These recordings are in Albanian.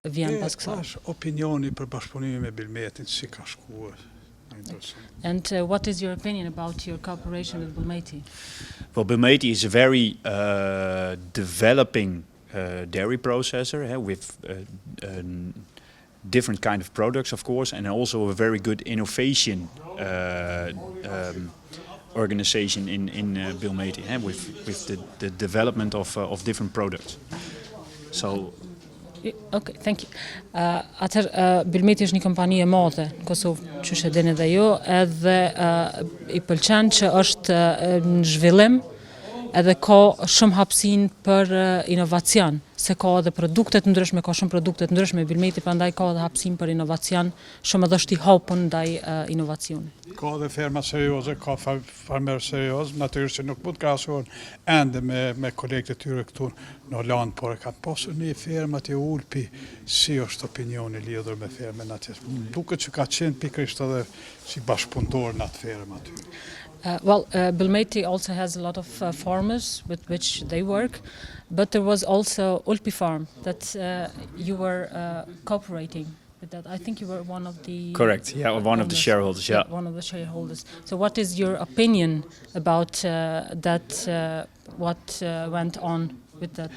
vjen pas kësaj. Është opinioni për bashkëpunimin me Bilmetin, si ka shkuar. And what is your opinion about your cooperation with Bilmeti? Well, Bilmeti is a very developing dairy processor with different kind of products, of course, and also a very good innovation organization in Bilmeti with the development of different products. So. Okay, thank you. Bilmeti është një kompani e madhe në Kosovë, që e dini dhe ju, edhe i pëlqen që është në zhvillim, edhe ka shumë hapësinë për inovacion, se ka edhe produkte të ndryshme, ka shumë produkte të ndryshme Bilmeti, prandaj ka edhe hapësinë për inovacion, shumë edhe është i hapur ndaj inovacionit. Ka edhe ferma serioze, ka farmer serioz, natyrisht që nuk mund të krahasohen ende me kolegët e tyre këtu në Holland, por ka pasur një ferma të Ulpi, si është opinioni lidhur me fermën atje. Duket që ka qenë pikërisht edhe si bashkëpunëtor në atë fermë aty. Bilmeti also has a lot of farmers with which they work, but there was also Ulpi farm that you were cooperating with that. I think you were one of the... Correct, yeah, one of the shareholders, yeah. One of the shareholders. So what is your opinion about that, what went on with that?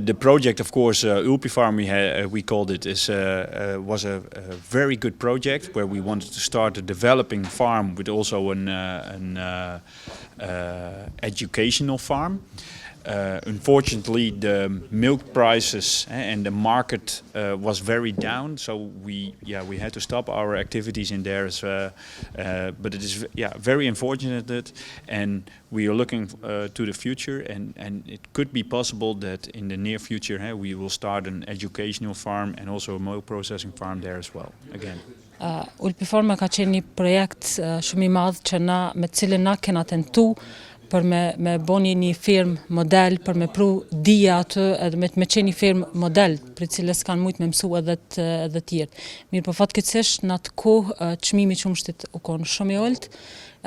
The project, of course, Ulpi Farm, we called it, was a very good project where we wanted to start a developing farm with also an educational farm. Unfortunately, the milk prices and the market was very down, so we had to stop our activities in there. But it is very unfortunate, and we are looking to the future, and it could be possible that in the near future we will start an educational farm and also a milk processing farm there as well. Again. Ulpi Farma ka qenë një projekt shumë i madh që me cilin na kena tentu për me boni një firmë model, për me pru dija atë, edhe me qenë një firmë model, për cilës kanë mujtë me mësu edhe tjerë. Mirë, për fatkeqësisht në atë kohë çmimi i qumshtit u konë shumë i ulët,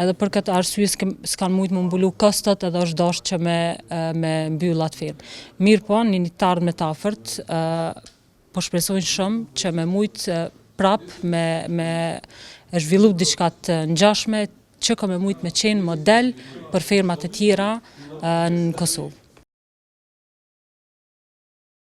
edhe për këtë arsye s'kan mujtë më mbulu kostot, edhe është dashur që me mbyll atë firmë. Mirë po, një të ardhmë të afërt, po shpresojnë shumë që me mujtë prap me zhvillu diçka të ngjashme, që ka me mujtë me qenë model për firmat e tjera në Kosovë.